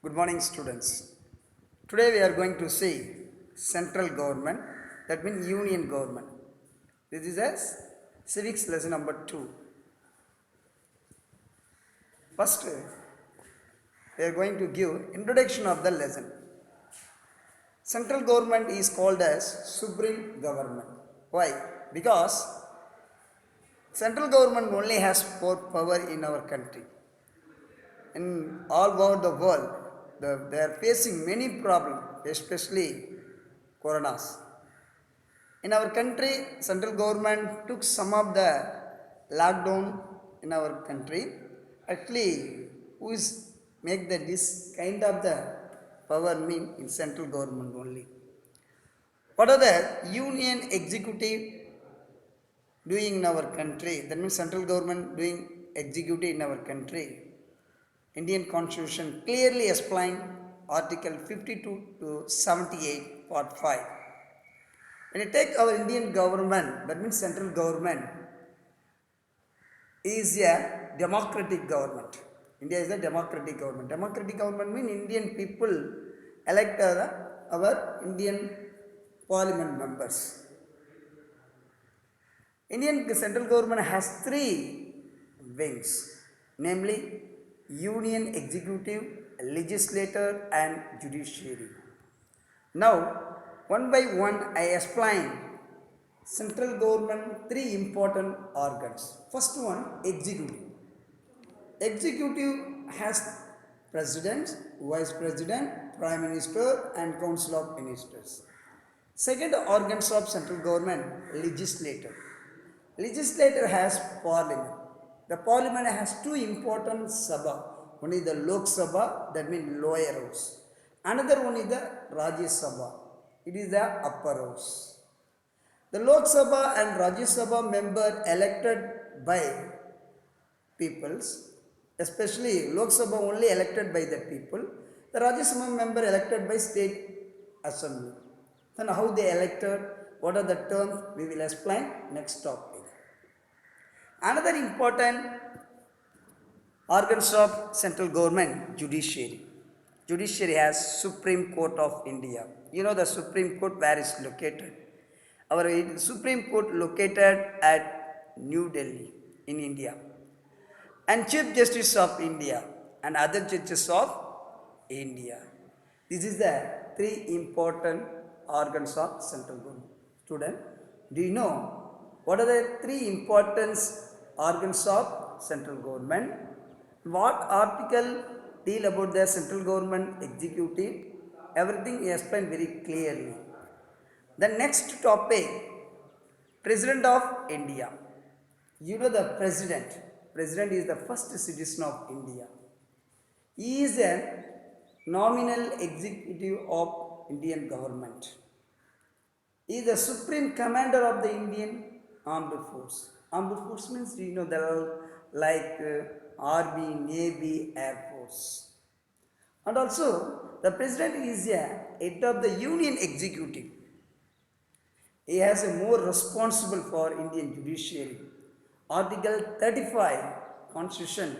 Good morning, students. Today we are going to see central government, that means union government. This is a civics lesson number 2. First, we are going to give introduction of the lesson. Central government is called as supreme government. Why? Because central government only has power in our country. In all over the world, they are facing many problems, especially coronas. In our country, central government took some of the lockdown in our country. Actually, who is make this kind of the power mean in central government only. What are the union executive doing in our country? That means central government doing executive in our country. Indian Constitution clearly explained Article 52 to 78, Part 5. When you take our Indian government, that means central government is a democratic government. India is a democratic government. Democratic government means Indian people elect our Indian parliament members. Indian central government has three wings, namely union executive, legislature and judiciary. Now, one by one I explain central government three important organs. First one, executive. Executive has president, vice president, prime minister and council of ministers. Second organs of central government, legislature. Legislature has parliament. The parliament has two important sabha. One is the Lok Sabha, that means lower house. Another one is the Rajya Sabha. It is the upper house. The Lok Sabha and Rajya Sabha member elected by peoples, especially Lok Sabha only elected by the people. The Rajya Sabha member elected by state assembly. Then how they elected, what are the terms, we will explain next topic. Another important organs of central government, judiciary. Judiciary has Supreme Court of India. You know the Supreme Court where is located. Our Supreme Court located at New Delhi in India. And Chief Justice of India and other judges of India. This is the three important organs of central government. Student, do you know what are the three important organs of central government? What article deal about the central government executive? Everything is explained very clearly. The next topic, President of India. You know the President. President is the first citizen of India. He is a nominal executive of Indian government. He is the supreme commander of the Indian armed force. Armed force means you know there are like Army, Navy, Air Force. And also the president is a head of the union executive. He has a more responsible for Indian judiciary. Article 35 Constitution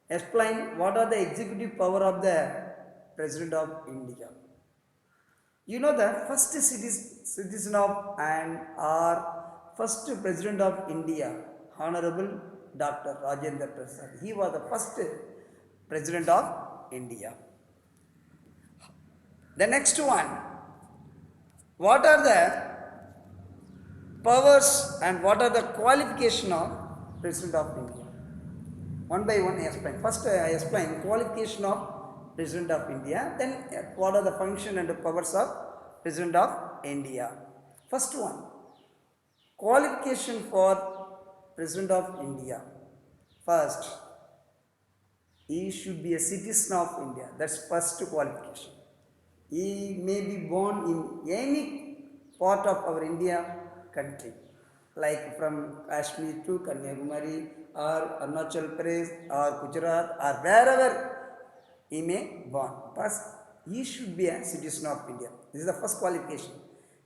explain what are the executive power of the President of India. You know the first citizen of and our first President of India, Honorable Dr. Rajendra Prasad. He was the first President of India. The next one, what are the powers and what are the qualification of President of India? One by one I explain. First I explain qualification of President of India, then what are the function and the powers of President of India. First one, qualification for President of India. First, he should be a citizen of India. That's first qualification. He may be born in any part of our India country, like from Kashmir to Kanyakumari or Arunachal Pradesh or Gujarat or wherever he may born. First, he should be a citizen of India. This is the first qualification.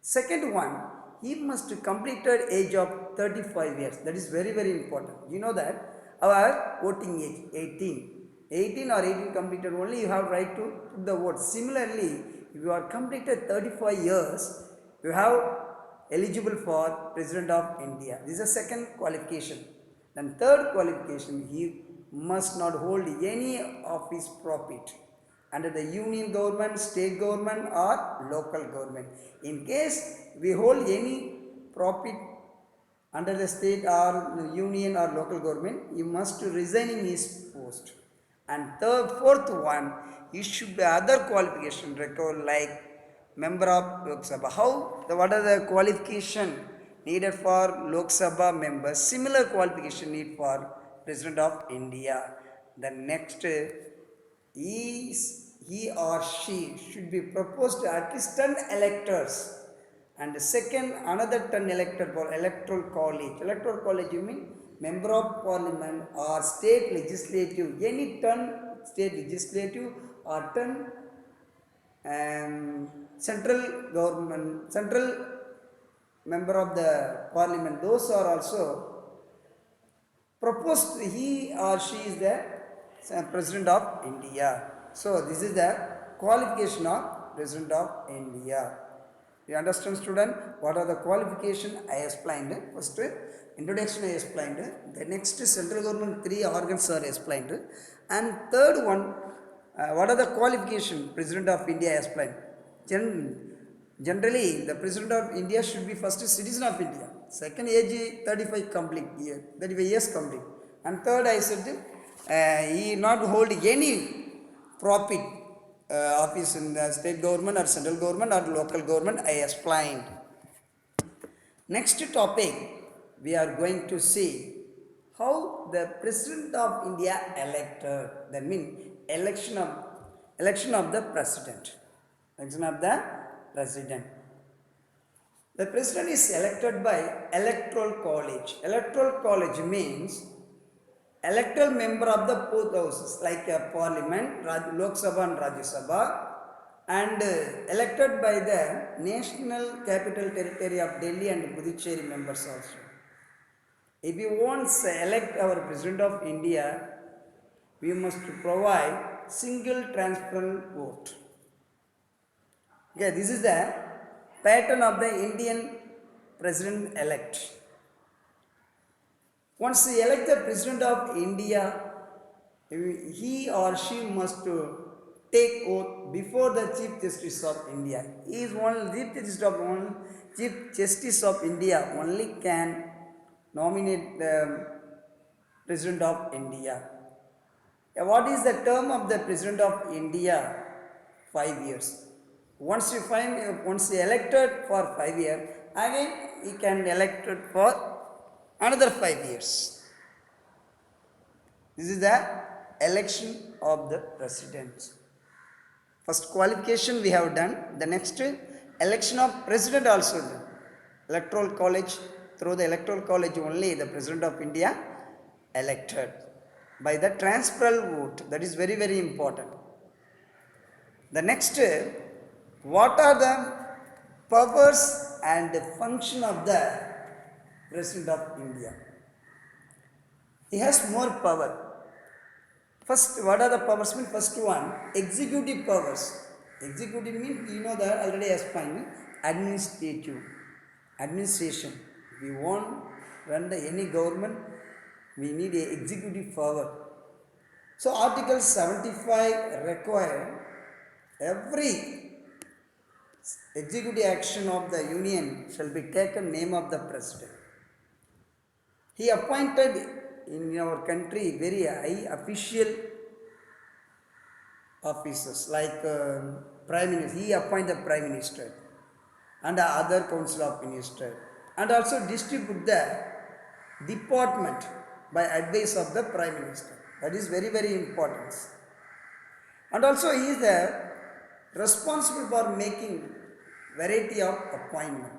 Second one, he must completed age of 35 years. That is very, very important. You know that our voting age 18. 18 or 18 completed only you have right to put the vote. Similarly, if you are completed 35 years, you have eligible for President of India. This is the second qualification. Then third qualification, he must not hold any of his profit under the union government, state government or local government. In case we hold any profit under the state or union or local government, he must resign in his post. And third, fourth one, he should be other qualification record like member of Lok Sabha. What are the qualification needed for Lok Sabha members? Similar qualification need for President of India. The next is he or she should be proposed to at least 10 electors. And the second, another 10 elected for electoral college. Electoral college, you mean member of parliament or state legislative, any 10 state legislative or 10 central government, central member of the parliament, those are also proposed. He or she is the President of India. So this is the qualification of President of India. You understand, student? What are the qualification I explained? First, introduction I explained. The next, central government 3 organs are explained. And third one, what are the qualification President of India explained? Generally, the President of India should be first citizen of India. Second, age 35 complete year, 35 years complete. And third, I said, he not hold any profit office in the state government or central government or local government. I explained. Next topic, we are going to see how the President of India elected. That means election of the president. Election of the president. The president is elected by electoral college. Electoral college means electoral member of the both houses like parliament, Lok Sabha and Rajya Sabha, and elected by the National Capital Territory of Delhi and Puducherry members also. If we want to elect our President of India, we must provide single transparent vote. Okay, this is the pattern of the Indian President elect. Once we elect the President of India, he or she must take oath before the Chief Justice of India. He is only Chief Justice of India only can nominate the President of India. What is the term of the President of India? 5 years. Once you elected for 5 years, again he can elected for another 5 years. This is the election of the president. First qualification we have done. The next, election of president also done. Electoral college, through the electoral college only the President of India elected by the transparent vote. That is very, very important. The next, what are the powers and the function of the President of India? He has more power. First, what are the powers? First one, executive powers. Executive means, you know that already explained. Administration. If we want to run any government, we need a executive power. So Article 75 require every executive action of the union shall be taken name of the president. He appointed in our country very high official officers like Prime Minister. He appointed the Prime Minister and the other Council of Ministers, and also distribute the department by advice of the Prime Minister. That is very, very important. And also he is responsible for making variety of appointment.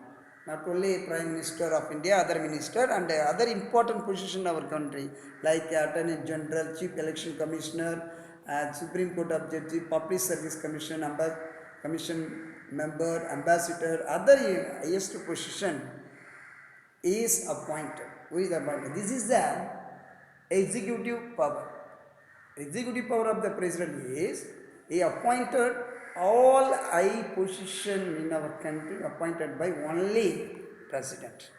Not only Prime Minister of India, other minister and other important position in our country like Attorney General, Chief Election Commissioner, Supreme Court of Judge, Public Service Commission member, ambassador, other highest position is appointed. Who is appointed? This is the executive power. Executive power of the president is he appointed all high position in our country appointed by only president.